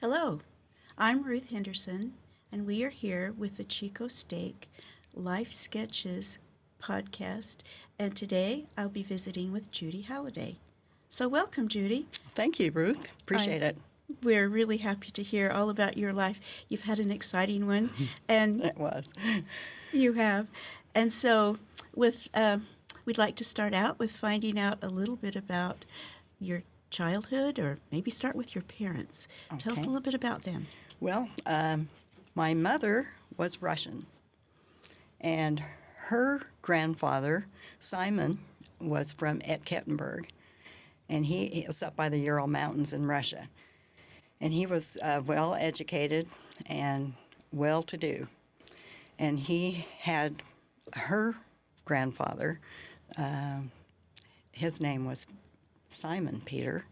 Hello, I'm Ruth Henderson, and we are here with the Chico Steak Life Sketches podcast, and today I'll be visiting with Judy Halladay. So welcome, Judy. Thank you, Ruth. Appreciate it. We're really happy to hear all about your life. You've had an exciting one, and It was. you have. And so we'd like to start out with finding out a little bit about your childhood, or maybe start with your parents. Tell us a Okay. little bit about them. Well, my mother was Russian, and her grandfather, Simon, was from Ekaterinburg, and he was up by the Ural Mountains in Russia. And he was well educated and well-to-do. And he had her grandfather, his name was Simon Peter,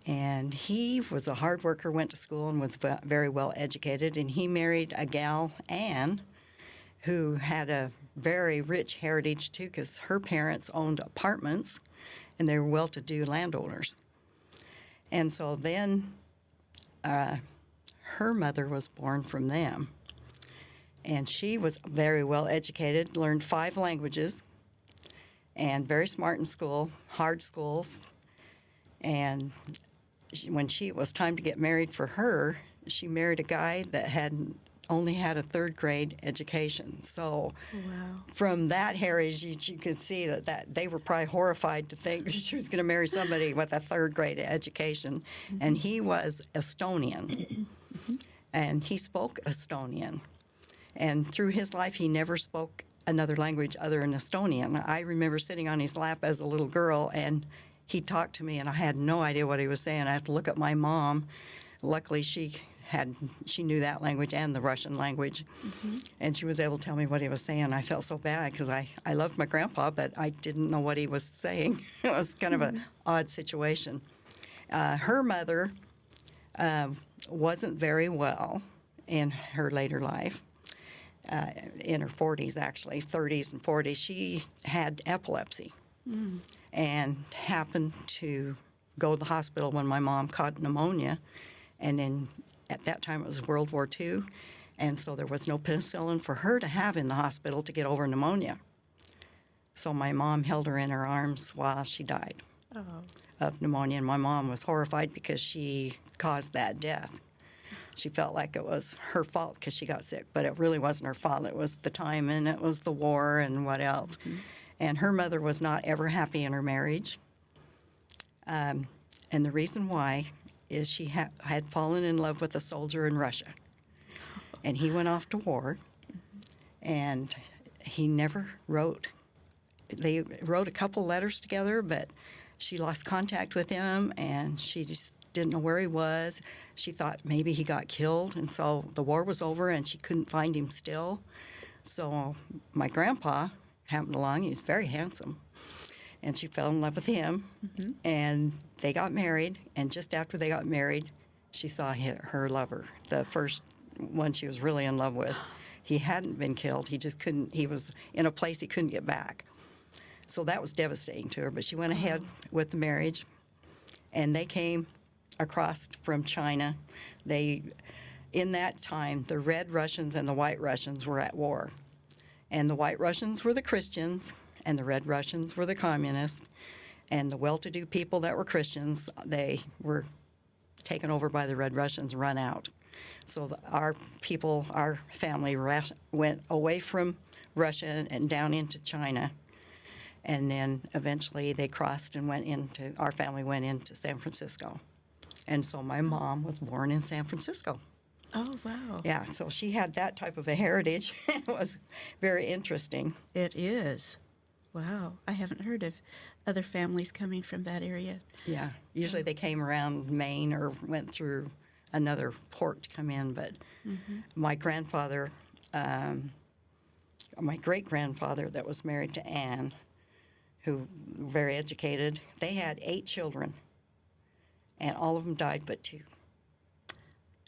and he was a hard worker, went to school, and was very well educated. And he married a gal, Anne, who had a very rich heritage too, because her parents owned apartments, and they were well-to-do landowners. And so then her mother was born from them, and she was very well educated, learned 5 languages, and very smart in school, hard schools. And when it was time to get married for her, she married a guy that had only had a 3rd grade education. So Wow. from that heritage, you could see that they were probably horrified to think that she was going to marry somebody with a 3rd grade education. And he was Estonian, and he spoke Estonian. And through his life, he never spoke another language other than Estonian. I remember sitting on his lap as a little girl, and he talked to me, and I had no idea what he was saying. I had to look at my mom. Luckily, she knew that language and the Russian language, and she was able to tell me what he was saying. I felt so bad because I loved my grandpa, but I didn't know what he was saying. It was kind of an odd situation. Her mother wasn't very well in her later life. In her 40s, actually, 30s and 40s, she had epilepsy and happened to go to the hospital when my mom caught pneumonia. And then at that time, it was World War II, and so there was no penicillin for her to have in the hospital to get over pneumonia. So my mom held her in her arms while she died of pneumonia, and my mom was horrified because she caused that death. She felt like it was her fault because she got sick, but it really wasn't her fault. It was the time, and it was the war, and what else. And her mother was not ever happy in her marriage. And the reason why is she had fallen in love with a soldier in Russia. And he went off to war, and he never wrote. They wrote a couple letters together, but she lost contact with him, and she just didn't know where he was. She thought maybe he got killed, and so the war was over, and she couldn't find him still. So my grandpa happened along. He was very handsome, and she fell in love with him, and they got married. And just after they got married, she saw her lover, the first one she was really in love with. He hadn't been killed. He just couldn't. He was in a place he couldn't get back. So that was devastating to her. But she went ahead with the marriage, and they came across from China. In that time, the Red Russians and the White Russians were at war. And the White Russians were the Christians, and the Red Russians were the communists. And the well-to-do people that were Christians, they were taken over by the Red Russians, run out. So our family went away from Russia and down into China. And then eventually they crossed and our family went into San Francisco. And so my mom was born in San Francisco. Oh, wow. Yeah, so she had that type of a heritage. It was very interesting. It is. Wow. I haven't heard of other families coming from that area. Yeah, usually they came around Maine or went through another port to come in. But my grandfather, my great-grandfather that was married to Anne, who were very educated, they had 8 children, and all of them died but 2.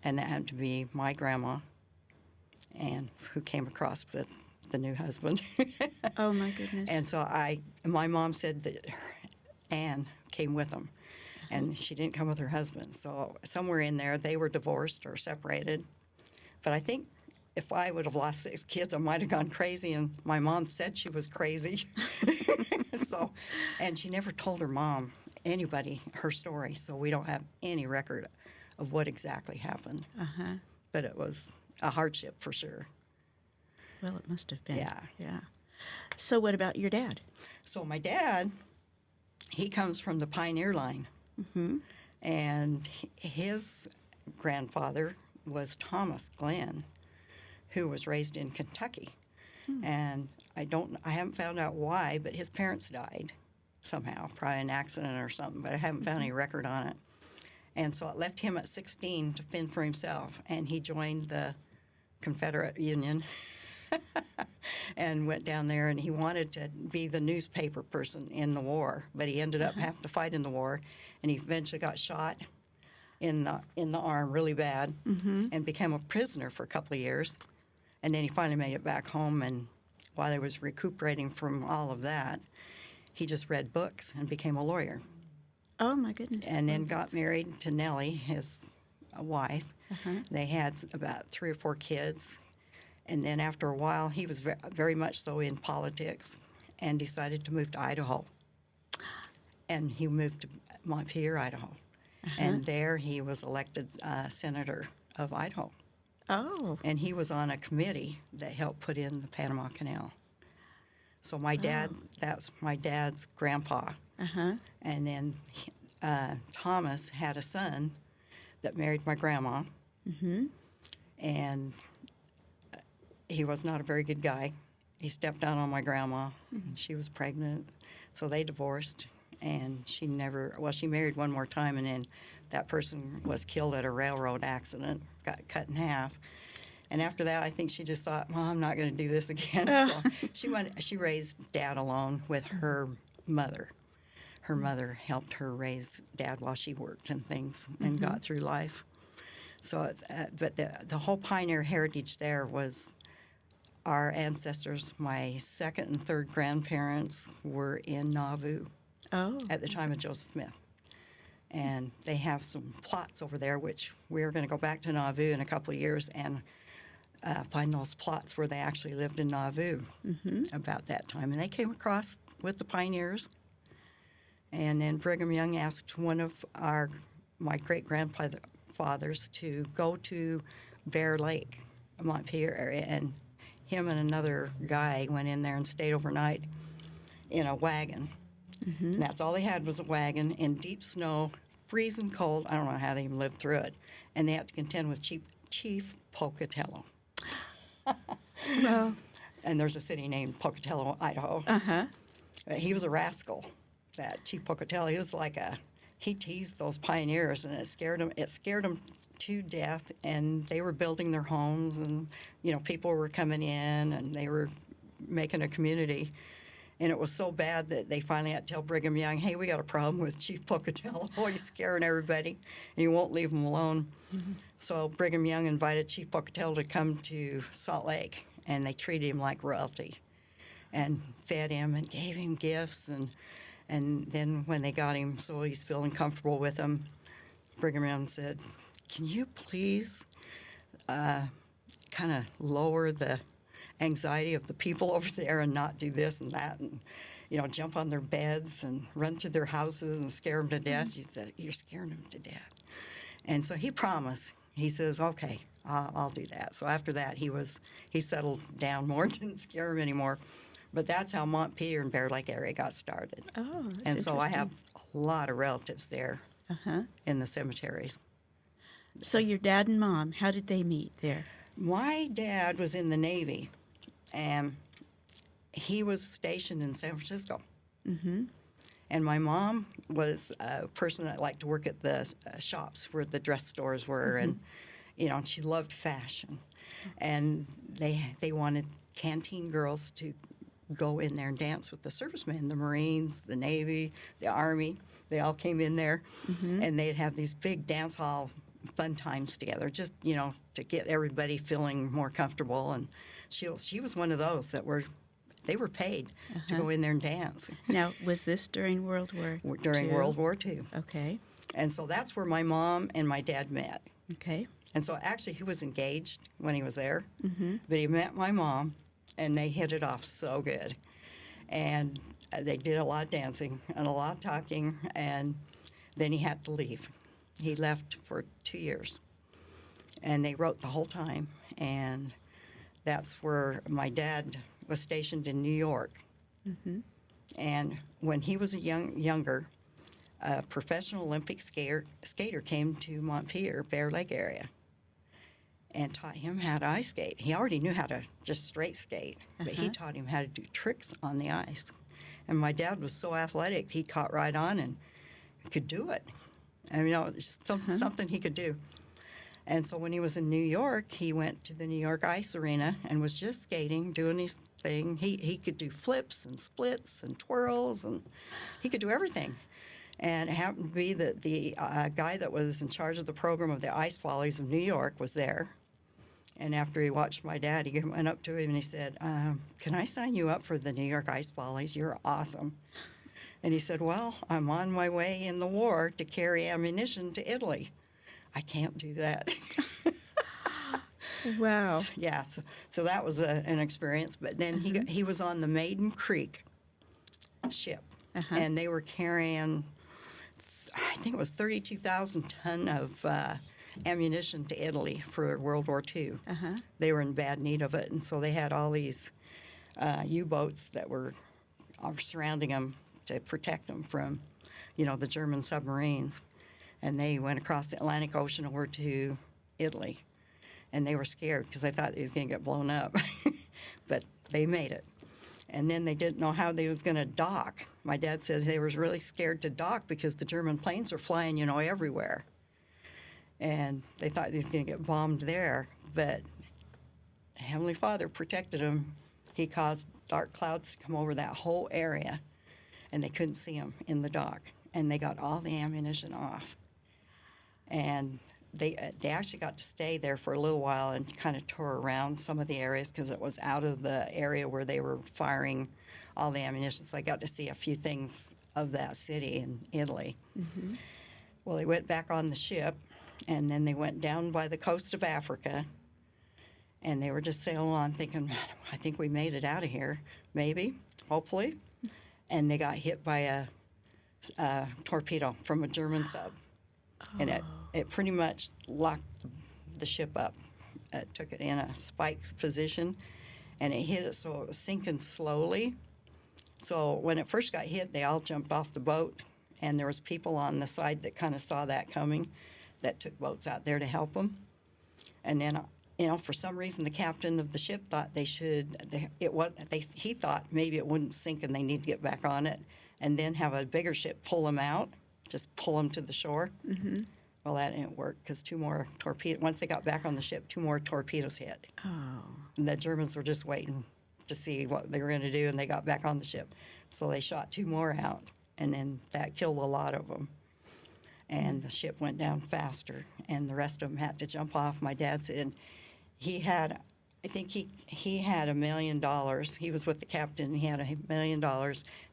And that had to be my grandma, and who came across with the new husband. Oh, my goodness. And so my mom said that Anne came with them. and she didn't come with her husband. So somewhere in there, they were divorced or separated. But I think if I would have lost 6 kids, I might have gone crazy, and my mom said she was crazy. So, and she never told her mom, anybody, her story, so we don't have any record of what exactly happened. Uh-huh. But it was a hardship for sure. Well, it must have been. Yeah. Yeah. So what about your dad? So my dad, he comes from the pioneer line, Mm-hmm. and his grandfather was Thomas Glenn, who was raised in Kentucky. And I haven't found out why, but his parents died somehow, probably an accident or something, but I haven't found any record on it. And so it left him at 16 to fend for himself, and he joined the Confederate Union and went down there, and he wanted to be the newspaper person in the war, but he ended up having to fight in the war, and he eventually got shot in the arm really bad and became a prisoner for a couple of years. And then he finally made it back home, and while he was recuperating from all of that, he just read books and became a lawyer. Oh, my goodness. And then got married to Nellie, his wife. They had about 3 or 4 kids. And then after a while, he was very much so in politics and decided to move to Idaho. And he moved to Montpelier, Idaho. And there he was elected senator of Idaho. Oh. And he was on a committee that helped put in the Panama Canal. So my dad, that's my dad's grandpa. Uh-huh. And then Thomas had a son that married my grandma. Mm-hmm. And he was not a very good guy. He stepped down on my grandma. And she was pregnant. So they divorced. And she married one more time, and then that person was killed at a railroad accident, got cut in half. And after that, I think she just thought, well, I'm not going to do this again. So she raised Dad alone with her mother. Her mother helped her raise Dad while she worked and things and got through life. So, but the whole pioneer heritage there was our ancestors. My second and third grandparents were in Nauvoo at the time of Joseph Smith. And they have some plots over there, which we're going to go back to Nauvoo in a couple of years and find those plots where they actually lived in Nauvoo about that time. And they came across with the pioneers. And then Brigham Young asked one of my great-grandfathers to go to Bear Lake, Montpelier area, and him and another guy went in there and stayed overnight in a wagon. And that's all they had was a wagon in deep snow, freezing cold. I don't know how they even lived through it. And they had to contend with Chief Pocatello. Well. And there's a city named Pocatello, Idaho. Uh-huh. He was a rascal, that Chief Pocatello. He teased those pioneers, and it scared them to death. And they were building their homes, and people were coming in, and they were making a community. And it was so bad that they finally had to tell Brigham Young, hey, we got a problem with Chief Pocatello. He's scaring everybody, and you won't leave him alone. So Brigham Young invited Chief Pocatello to come to Salt Lake, and they treated him like royalty and fed him and gave him gifts. And then when they got him so he's feeling comfortable with them, Brigham Young said, can you please kind of lower the anxiety of the people over there and not do this and that and jump on their beds and run through their houses and scare them to death. He said, you're scaring them to death. And so he promised. He says, okay, I'll do that. So after that, he settled down more, didn't scare him anymore. But that's how Montpelier and Bear Lake area got started. Oh, that's and so I have interesting. a lot of relatives there in the cemeteries. So your dad and mom, how did they meet there? My dad was in the Navy, and he was stationed in San Francisco. And my mom was a person that liked to work at the shops where the dress stores were, and she loved fashion. And they wanted canteen girls to go in there and dance with the servicemen, the Marines, the Navy, the Army. They all came in there, and they'd have these big dance hall fun times together, just to get everybody feeling more comfortable. And she was one of those that were they were paid to go in there and dance. Now, was this during World War During II? World War II. Okay. And so that's where my mom and my dad met. Okay. And so actually he was engaged when he was there, but he met my mom, and they hit it off so good. And they did a lot of dancing and a lot of talking, and then he had to leave. He left for 2 years, and they wrote the whole time, and that's where my dad was stationed in New York. And when he was younger, a professional Olympic skater came to Montpelier, Bear Lake area, and taught him how to ice skate. He already knew how to just straight skate, but he taught him how to do tricks on the ice. And my dad was so athletic, he caught right on and could do it. I mean, it was just something he could do. And so when he was in New York, he went to the New York ice arena and was just skating, doing his thing. He could do flips and splits and twirls, and he could do everything. And it happened to be that the guy that was in charge of the program of the Ice Follies of New York was there. And after he watched my dad, he went up to him and he said, can I sign you up for the New York Ice Follies? You're awesome. And he said, well, I'm on my way in the war to carry ammunition to Italy. I can't do that. Wow. Yeah, so that was an experience. But then he was on the Maiden Creek ship, and they were carrying, I think it was 32,000 ton of ammunition to Italy for World War II. They were in bad need of it, and so they had all these U-boats that were surrounding them to protect them from, the German submarines. And they went across the Atlantic Ocean over to Italy, and they were scared because they thought they was going to get blown up, but they made it. And then they didn't know how they was going to dock. My dad said they was really scared to dock because the German planes were flying, everywhere. And they thought they was going to get bombed there, but Heavenly Father protected them. He caused dark clouds to come over that whole area, and they couldn't see them in the dock. And they got all the ammunition off. And they actually got to stay there for a little while and kind of tour around some of the areas because it was out of the area where they were firing all the ammunition. So I got to see a few things of that city in Italy. Well, they went back on the ship, and then they went down by the coast of Africa, and they were just sailing on thinking, man, I think we made it out of here, maybe, hopefully. And they got hit by a torpedo from a German sub. And it pretty much locked the ship up. It took it in a spike position, and it hit it so it was sinking slowly. So when it first got hit, they all jumped off the boat, and there was people on the side that kind of saw that coming that took boats out there to help them. And then, for some reason, the captain of the ship thought he thought maybe it wouldn't sink and they need to get back on it and then have a bigger ship pull them out, just pull them to the shore. Well, that didn't work because two more torpedoes, once they got back on the ship, 2 more torpedoes hit. And the Germans were just waiting to see what they were going to do, and they got back on the ship. So they shot 2 more out, and then that killed a lot of them. And the ship went down faster, and the rest of them had to jump off. My dad said he had, I think he had $1 million. He was with the captain. He had $1 million,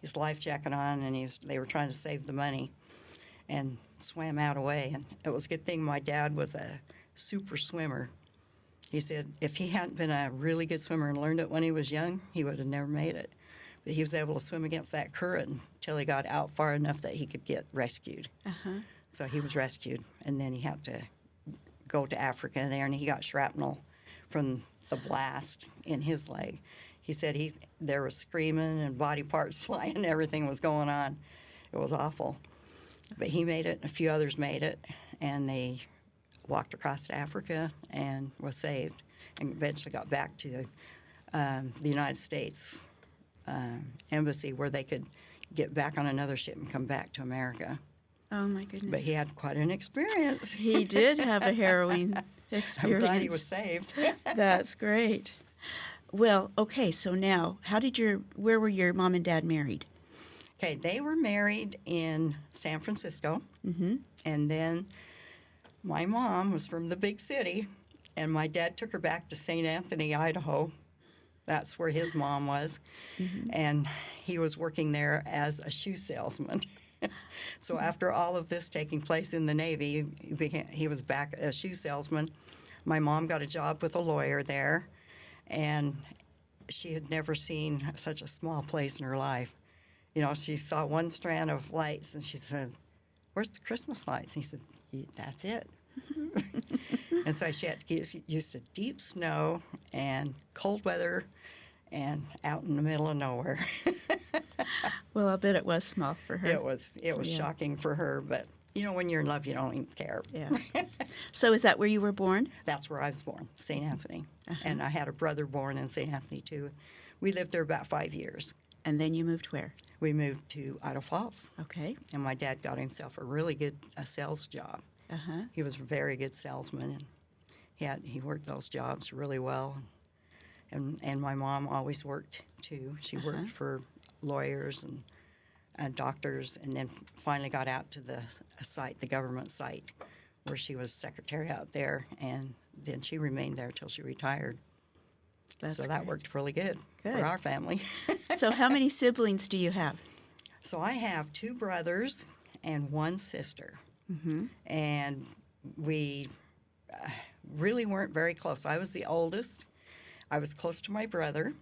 his life jacket on, and they were trying to save the money, and swam out away. And it was a good thing my dad was a super swimmer. He said if he hadn't been a really good swimmer and learned it when he was young, he would have never made it. But he was able to swim against that current until he got out far enough that he could get rescued. So he was rescued, and then he had to go to Africa there, and he got shrapnel from the blast in his leg. He said there was screaming and body parts flying, and everything was going on. It was awful. But he made it, and a few others made it, and they walked across to Africa and was saved, and eventually got back to the United States embassy where they could get back on another ship and come back to America. Oh, my goodness. But he had quite an experience. He did have a harrowing experience. I'm glad he was saved. That's great. Well, okay, so now, where were your mom and dad married? Okay, they were married in San Francisco, and then my mom was from the big city, and my dad took her back to St. Anthony, Idaho. That's where his mom was. And he was working there as a shoe salesman. So after all of this taking place in the Navy, he was back a shoe salesman. My mom got a job with a lawyer there, and she had never seen such a small place in her life. You know, she saw one strand of lights, and she said, "Where's the Christmas lights?" And he said, "That's it." And so she had to get used to deep snow and cold weather and out in the middle of nowhere. Well, I'll bet it was small for her. It was shocking for her, but you know, when you're in love, you don't even care. Yeah. So is that where you were born? That's where I was born, St. Anthony. And I had a brother born in St. Anthony, too. We lived there about 5 years. And then you moved where? We moved to Idaho Falls. Okay. And my dad got himself a really good sales job. He was a very good salesman, and he worked those jobs really well. And my mom always worked, too. She worked for lawyers and doctors, and then finally got out to the site, the government site, where she was secretary out there, and then she remained there till she retired. So that worked really good for our family. So how many siblings do you have? So I have 2 brothers and 1 sister. And we really weren't very close. I was the oldest. I was close to my brother,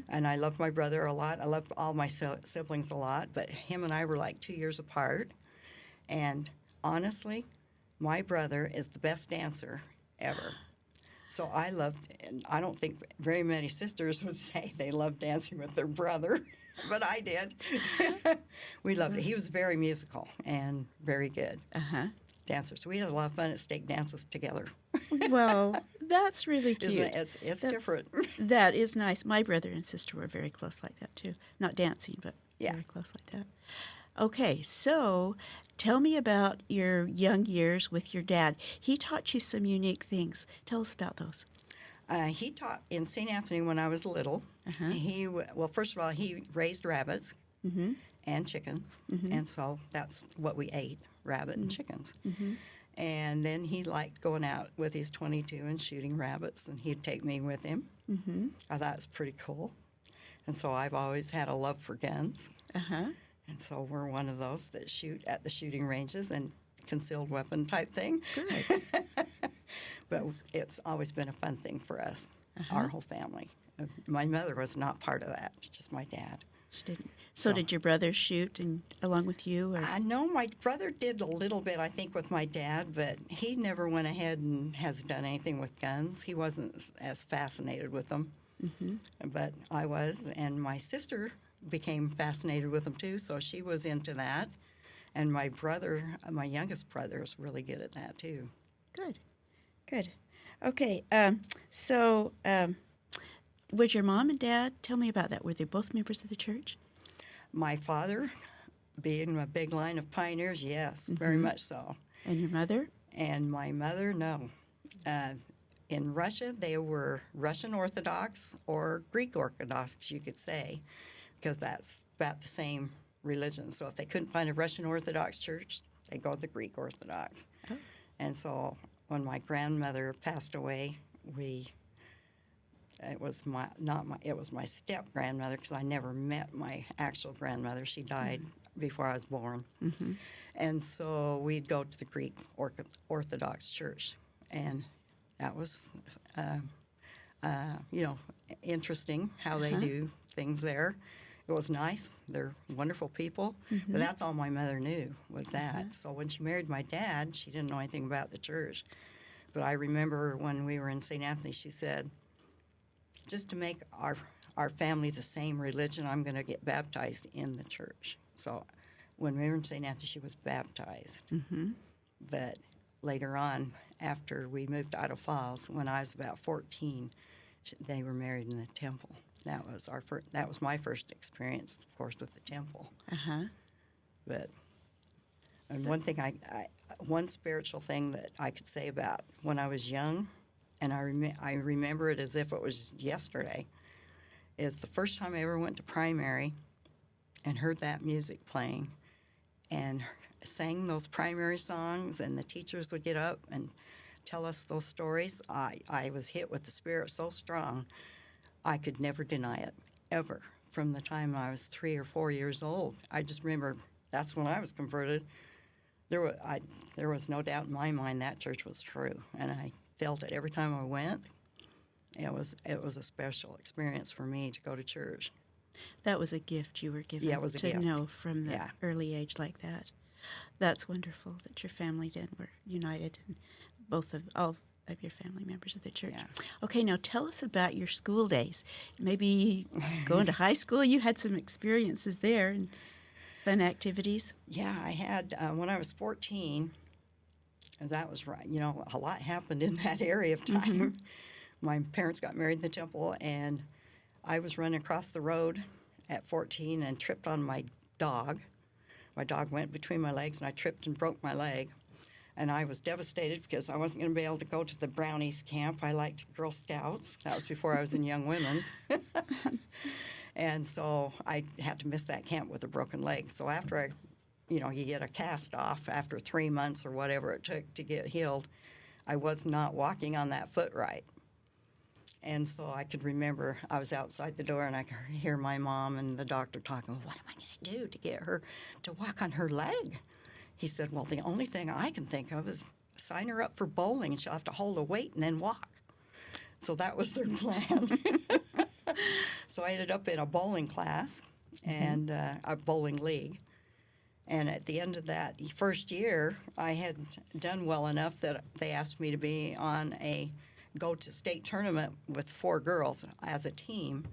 and I loved my brother a lot. I loved all my siblings a lot, but him and I were like 2 years apart. And honestly, my brother is the best dancer ever. So I loved, and I don't think very many sisters would say they loved dancing with their brother, but I did. We loved it. He was very musical and very good dancer. So we had a lot of fun at stake dances together. Well, that's really cute. Isn't it? It's different. That is nice. My brother and sister were very close like that, too. Not dancing, but very close like that. Okay, so tell me about your young years with your dad. He taught you some unique things. Tell us about those. He taught in St. Anthony when I was little. Well, first of all, he raised rabbits and chickens, and so that's what we ate, rabbit and chickens. And then he liked going out with his .22 and shooting rabbits, and he'd take me with him. I thought it was pretty cool. And so I've always had a love for guns. And so we're one of those that shoot at the shooting ranges and concealed weapon type thing. Good. But it's always been a fun thing for us, our whole family. My mother was not part of that, just my dad. She didn't. So did your brother shoot along with you? Or? I know my brother did a little bit, I think, with my dad, but he never went ahead and has done anything with guns. He wasn't as fascinated with them. But I was, and my sister became fascinated with them too, so she was into that. And my brother, my youngest brother, is really good at that too. Good. Okay, was your mom and dad, tell me about that, were they both members of the church? My father, being a big line of pioneers, yes, very much so. And your mother? And my mother, no. In Russia, they were Russian Orthodox or Greek Orthodox, you could say, because that's about the same religion. So if they couldn't find a Russian Orthodox church, they go to the Greek Orthodox. Oh. And so when my grandmother passed away, it was my step grandmother, because I never met my actual grandmother. She died before I was born. And so we'd go to the Greek Orthodox church, and that was interesting how they do things there. It was nice. They're wonderful people. But that's all my mother knew was that. So when she married my dad, she didn't know anything about the church. But I remember when we were in St. Anthony, she said, just to make our family the same religion, I'm going to get baptized in the church. So when we were in St. Anthony, she was baptized. But later on, after we moved to Idaho Falls, when I was about 14, they were married in the temple. That was my first experience, of course, with the temple. But one spiritual thing that I could say about when I was young, and I remember it as if it was yesterday, is the first time I ever went to primary and heard that music playing and sang those primary songs, and the teachers would get up and tell us those stories. I was hit with the Spirit so strong. I could never deny it, ever. From the time I was 3 or 4 years old, I just remember that's when I was converted. There was no doubt in my mind that church was true, and I felt it every time I went. It was a special experience for me to go to church. That was a gift you were given Yeah, it was a to gift. know from the Yeah. early age like that. That's wonderful that your family then were united, and all of your family members of the church. Yeah. Okay, now tell us about your school days. Maybe going to high school, you had some experiences there and fun activities. Yeah, I had when I was 14. And that was right. You know, a lot happened in that area of time. My parents got married in the temple, and I was running across the road at 14 and tripped on my dog. My dog went between my legs, and I tripped and broke my leg. And I was devastated because I wasn't going to be able to go to the Brownies camp. I liked Girl Scouts. That was before I was in Young Women's. And so I had to miss that camp with a broken leg. So after you get a cast off after 3 months or whatever it took to get healed, I was not walking on that foot right. And so I could remember I was outside the door and I could hear my mom and the doctor talking, what am I going to do to get her to walk on her leg? He said, well, the only thing I can think of is sign her up for bowling and she'll have to hold a weight and then walk. So that was their plan. So I ended up in a bowling class and a bowling league. And at the end of that first year, I had done well enough that they asked me to be on go to state tournament with 4 girls as a team,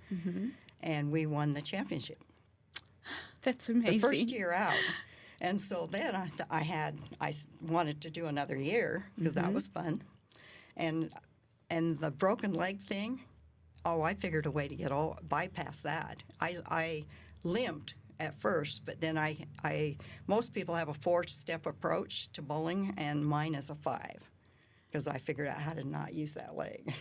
and we won the championship. That's amazing. The first year out. And so then I wanted to do another year because that was fun. And the broken leg thing, I figured a way to bypass that. I limped at first, but then most people have a 4-step approach to bowling, and mine is a 5 because I figured out how to not use that leg.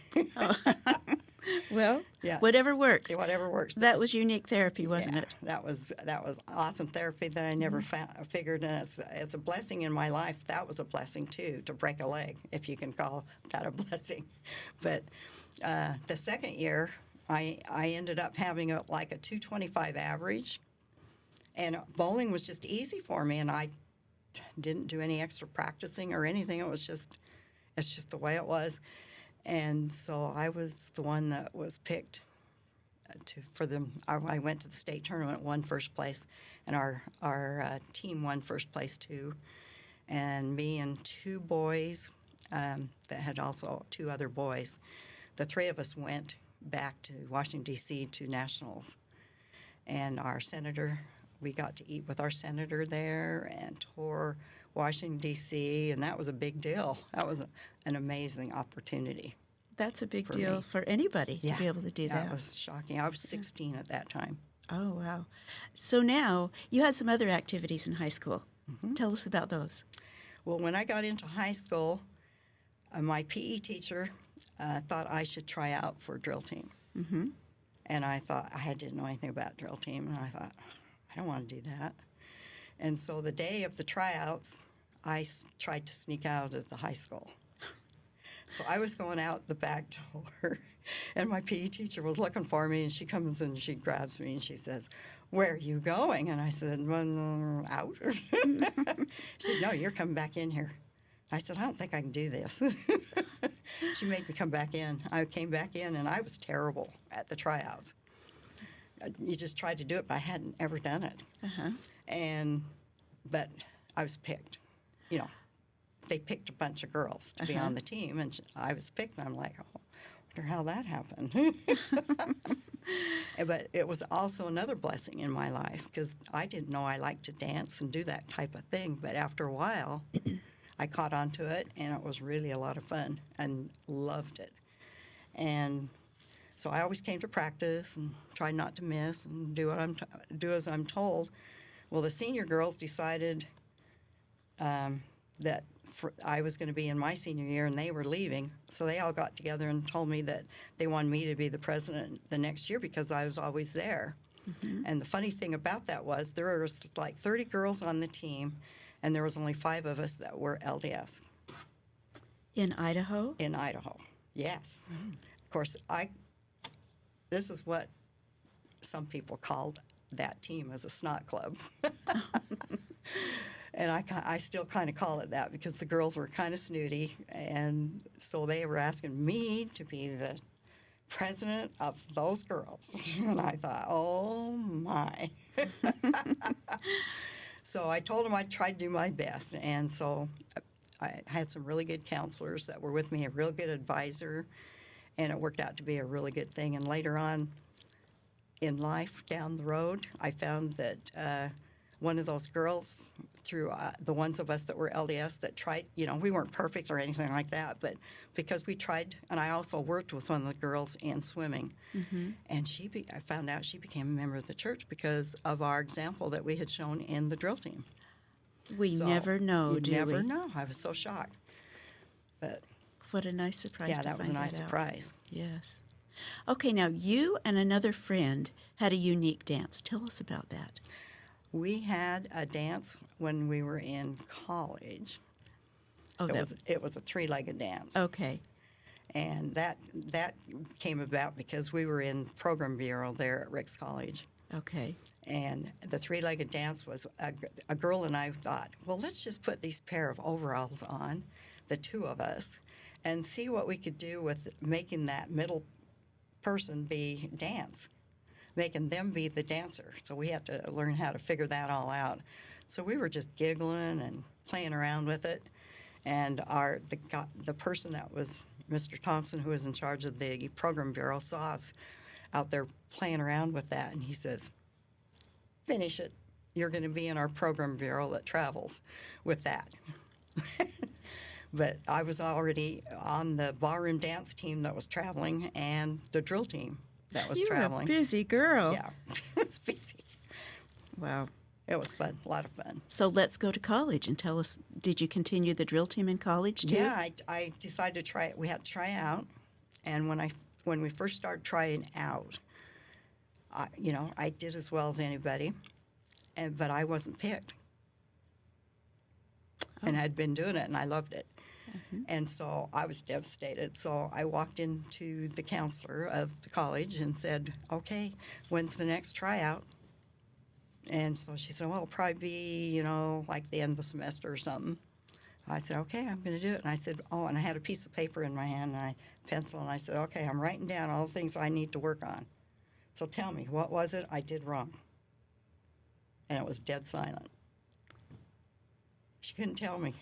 Well, yeah. Whatever works. Yeah, whatever works. That was unique therapy, wasn't it? That was awesome therapy that I never figured, and it's a blessing in my life. That was a blessing too, to break a leg, if you can call that a blessing. But the second year, I ended up having a 225 average, and bowling was just easy for me, and I didn't do any extra practicing or anything. It's just the way it was. And so I was the one that was picked for them. I went to the state tournament, won first place, and our team won first place too. And me and 2 boys that had also 2 other boys, the 3 of us went back to Washington, D.C. to nationals. And our senator, we got to eat with our senator there and tour Washington, D.C., and that was a big deal. That was an amazing opportunity. That's a big for deal me. for anybody to be able to do that. That was shocking. I was 16 at that time. Oh, wow. So now you had some other activities in high school. Tell us about those. Well, when I got into high school, my PE teacher thought I should try out for drill team. And I thought, I didn't know anything about drill team, and I thought, I don't want to do that. And so the day of the tryouts, I tried to sneak out of the high school. So I was going out the back door, and my PE teacher was looking for me, and she comes and she grabs me, and she says, where are you going? And I said, well, out. She said, no, you're coming back in here. I said, I don't think I can do this. She made me come back in. I came back in, and I was terrible at the tryouts. You just tried to do it, but I hadn't ever done it. But I was picked. They picked a bunch of girls to be on the team, and I was picked, and I'm like, oh, I wonder how that happened. But it was also another blessing in my life because I didn't know I liked to dance and do that type of thing. But after a while, I caught on to it, and it was really a lot of fun and loved it. And so I always came to practice and tried not to miss and do as I'm told. Well, the senior girls decided that I was going to be in my senior year, and they were leaving. So they all got together and told me that they wanted me to be the president the next year because I was always there. And the funny thing about that was there was 30 girls on the team, and there was only 5 of us that were LDS. In Idaho? In Idaho, yes. Of course, I this is what some people called that team as a snot club. And I still kind of call it that because the girls were kind of snooty, and so they were asking me to be the president of those girls. And I thought, oh my. So I told them I'd try to do my best, and so I had some really good counselors that were with me, a real good advisor, and it worked out to be a really good thing. And later on in life, down the road, I found that one of those girls, through the ones of us that were LDS that tried, we weren't perfect or anything like that, but because we tried, and I also worked with one of the girls in swimming, and I found out she became a member of the church because of our example that we had shown in the drill team. We never know, you do never we? know. I was so shocked. But What a nice surprise yeah, to that was a find nice that out. surprise. Yes. Okay, now you and another friend had a unique dance. Tell us about that. We had a dance when we were in college. Oh, It was a three-legged dance. okay. And that came about because we were in program bureau there at Rick's College. Okay. And the three-legged dance was a girl and I thought, well, let's just put these pair of overalls on, the two of us, and see what we could do with making that middle person dance, making them be the dancer. So we had to learn how to figure that all out. So we were just giggling and playing around with it. And the person that was Mr. Thompson, who was in charge of the program bureau, saw us out there playing around with that, and he says, finish it. You're going to be in our program bureau that travels with that. But I was already on the ballroom dance team that was traveling and the drill team that was traveling. You were a busy girl. Yeah, it was busy. Wow. It was fun, a lot of fun. So let's go to college and tell us, did you continue the drill team in college too? Yeah, I decided to try it. We had to try out, and when we first started trying out, I did as well as anybody, but I wasn't picked. And I'd been doing it, and I loved it. And so I was devastated. So I walked into the counselor of the college and said, okay, when's the next tryout? And so she said, well, it'll probably be, like the end of the semester or something. I said, okay, I'm going to do it. And I said, and I had a piece of paper in my hand and pencil, and I said, okay, I'm writing down all the things I need to work on. So tell me, what was it I did wrong? And it was dead silent. She couldn't tell me.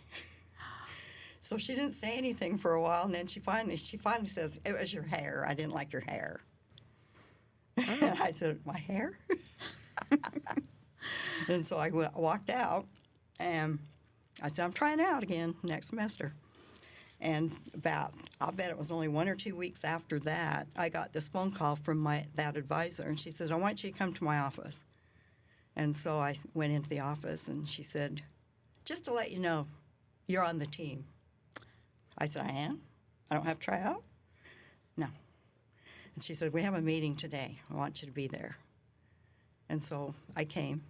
So she didn't say anything for a while, and then she finally says, it was your hair. I didn't like your hair. And I said, my hair? And so I walked out, and I said, I'm trying out again next semester. And I'll bet it was only 1 or 2 weeks after that, I got this phone call from that advisor, and she says, I want you to come to my office. And so I went into the office, and she said, just to let you know, you're on the team. I said, I am? I don't have to try out? No. And she said, we have a meeting today. I want you to be there. And so I came,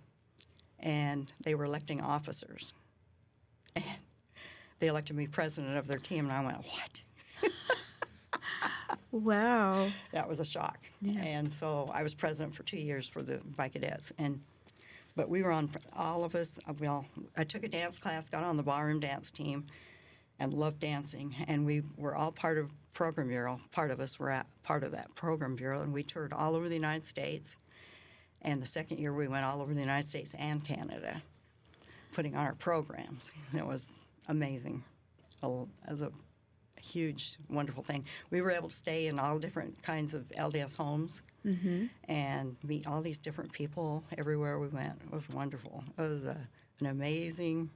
and they were electing officers. And they elected me president of their team, and I went, what? Wow. That was a shock. Yeah. And so I was president for 2 years for the Vicadets. But we were on, all of us, I took a dance class, got on the ballroom dance team, and loved dancing. And we were all part of program bureau. Part of us were part of that program bureau, and we toured all over the United States. And the second year, we went all over the United States and Canada, putting on our programs. And it was amazing. It was a huge, wonderful thing. We were able to stay in all different kinds of LDS homes and meet all these different people everywhere we went. It was wonderful. It was an amazing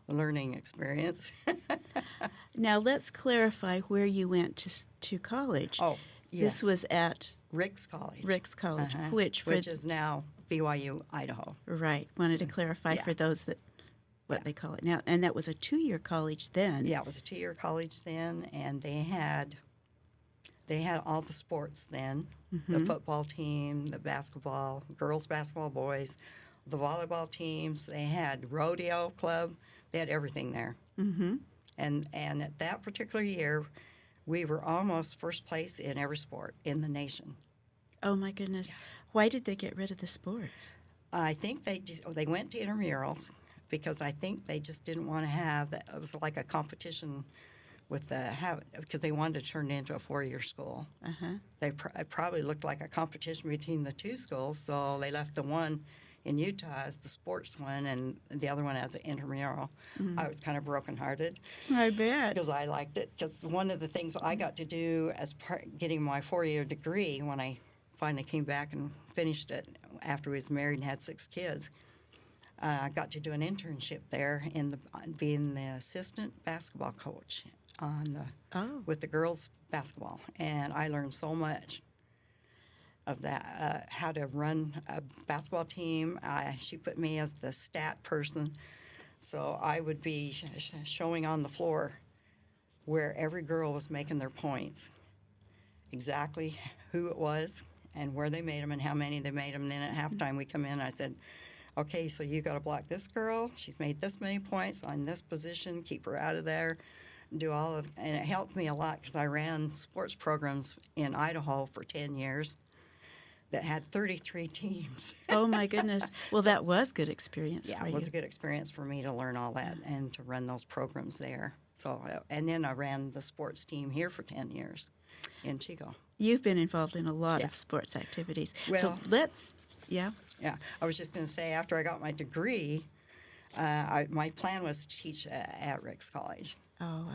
learning experience. Now let's clarify where you went to college. Oh, yes. This was at Rick's College. Rick's College, which is now BYU, Idaho. Right. Wanted to clarify for those that what they call it now. And that was a 2-year college then. Yeah, it was a 2-year college then, and they had all the sports then, the football team, the basketball, girls basketball, boys, the volleyball teams. They had rodeo club. They had everything there. And at that particular year, we were almost first place in every sport in the nation. Oh, my goodness. Why did they get rid of the sports? I think they went to intramurals because I think they just didn't want to have that. It was like a competition with because they wanted to turn it into a 4-year school. It probably looked like a competition between the two schools, so they left the one in Utah as the sports one and the other one as an intramural. I was kind of brokenhearted. I bet. Because I liked it. Because one of the things I got to do as getting my 4-year degree when I finally came back and finished it after we was married and had 6 kids, I got to do an internship there being the assistant basketball coach with the girls basketball, and I learned so much of that, how to run a basketball team. She put me as the stat person, so I would be showing on the floor where every girl was making their points, exactly who it was and where they made them and how many they made them. And then at halftime we come in and I said, okay, so you got to block this girl. She's made this many points on this position. Keep her out of there. And it helped me a lot because I ran sports programs in Idaho for 10 years that had 33 teams. Oh, my goodness. Well, that was good experience for you. Yeah, it was a good experience for me to learn all that and to run those programs there. So, and then I ran the sports team here for 10 years in Chico. You've been involved in a lot of sports activities. So Yeah, I was just going to say, after I got my degree, my plan was to teach at Rick's College. Oh,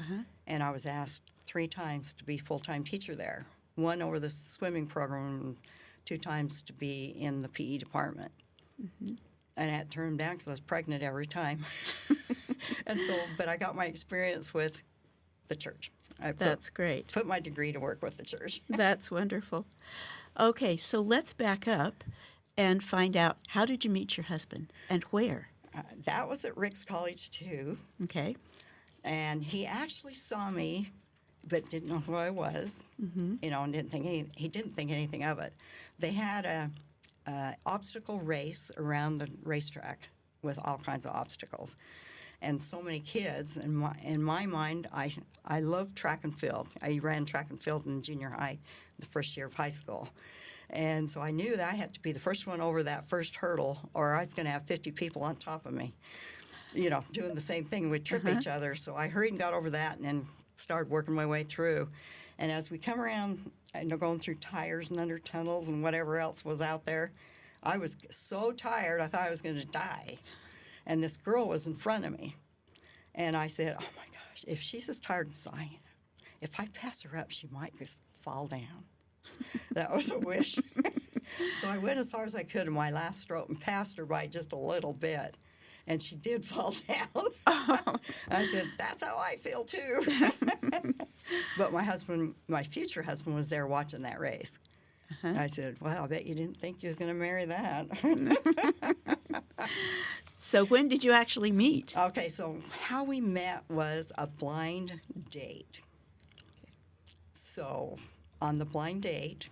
And I was asked 3 times to be full-time teacher there. 1 over the swimming program, 2 times to be in the PE department. And I had to turn them down because I was pregnant every time. But I got my experience with the church. That's great. Put my degree to work with the church. That's wonderful. Okay, so let's back up and find out, how did you meet your husband and where? That was at Rick's College, too. Okay. And he actually saw me, but didn't know who I was, and didn't think he didn't think anything of it. They had a obstacle race around the racetrack with all kinds of obstacles, and so many kids. In my mind, I loved track and field. I ran track and field in junior high, the first year of high school. And so I knew that I had to be the first one over that first hurdle, or I was going to have 50 people on top of me, doing the same thing. We'd trip each other. So I hurried and got over that and then started working my way through. And as we come around, going through tires and under tunnels and whatever else was out there, I was so tired I thought I was going to die. And this girl was in front of me. And I said, oh, my gosh, if she's as tired as I am, if I pass her up, she might just fall down. That was a wish. So I went as hard as I could in my last stroke and passed her by just a little bit. And she did fall down. I said, that's how I feel, too. But my future husband was there watching that race. And I said, well, I bet you didn't think you was going to marry that. So when did you actually meet? Okay, so how we met was a blind date. So on the blind date,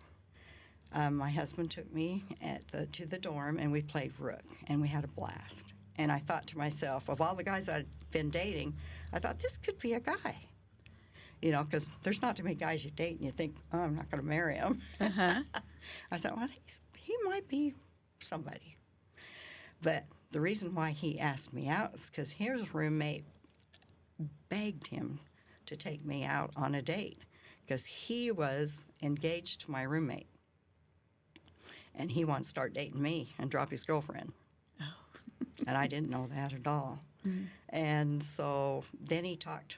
my husband took me to the dorm, and we played rook, and we had a blast. And I thought to myself, of all the guys I'd been dating, I thought this could be a guy. Because there's not too many guys you date and you think, oh, I'm not going to marry him. I thought, well, he might be somebody. But the reason why he asked me out is because his roommate begged him to take me out on a date because he was engaged to my roommate. And he wanted to start dating me and drop his girlfriend. And I didn't know that at all. And so then he talked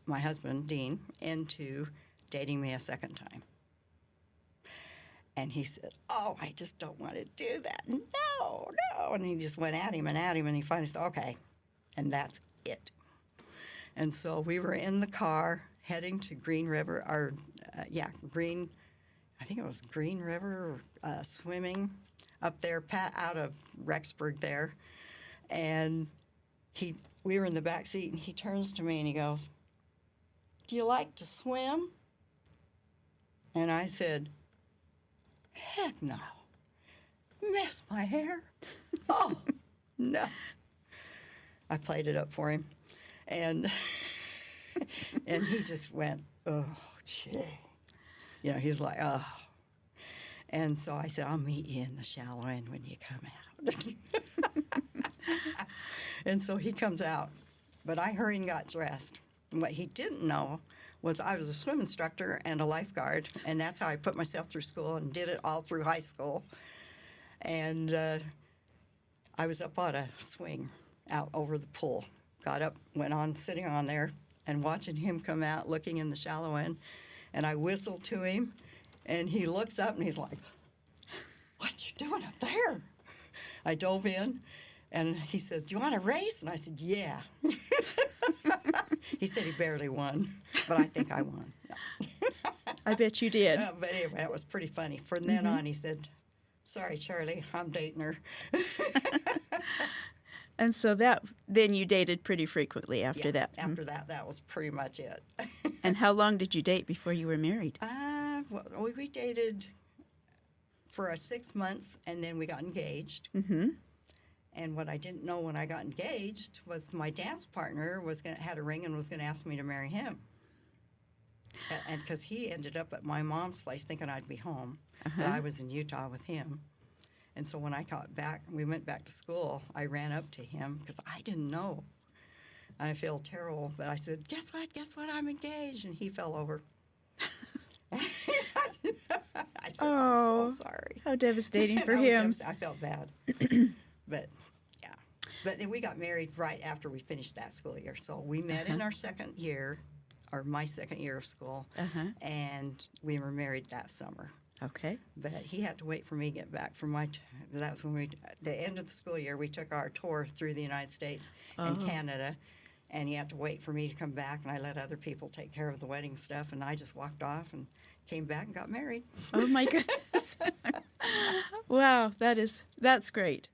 my husband, Dean, into dating me a second time. And he said, oh, I just don't want to do that. No. And he just went at him, and he finally said, okay. And that's it. And so we were in the car heading to Green River, I think it was Green River, swimming up there, out of Rexburg there. And we were in the back seat, and he turns to me and he goes, do you like to swim? And I said, heck no. Mess my hair? Oh, no. I played it up for him. And he just went, oh, gee. He was like, oh. And so I said, I'll meet you in the shallow end when you come out. And so he comes out, but I hurried and got dressed. And what he didn't know was I was a swim instructor and a lifeguard, and that's how I put myself through school and did it all through high school. And I was up on a swing out over the pool. Got up, went on sitting on there, and watching him come out, looking in the shallow end, and I whistled to him, and he looks up and he's like, "What you doing up there?" I dove in, and he says, "Do you want to race?" And I said, "Yeah." He said he barely won, but I think I won. No. I bet you did. But anyway, it was pretty funny. From then on, he said, "Sorry, Charlie, I'm dating her." And so then you dated pretty frequently after that. After that was pretty much it. And how long did you date before you were married? Well, we dated for 6 months, and then we got engaged. Mm-hmm. And what I didn't know when I got engaged was my dance partner had a ring and was going to ask me to marry him. And because he ended up at my mom's place thinking I'd be home, but I was in Utah with him. And so when I got back, we went back to school, I ran up to him because I didn't know. And I feel terrible, but I said, Guess what, I'm engaged. And he fell over. I said, I'm so sorry. How devastating for him. I felt bad. But, yeah. But then we got married right after we finished that school year. So we met in our second year, or my second year of school, and we were married that summer. Okay. But he had to wait for me to get back from that's when the end of the school year, we took our tour through the United States and Canada, and he had to wait for me to come back, and I let other people take care of the wedding stuff, and I just walked off and came back and got married. Oh, my goodness. Wow, that's great.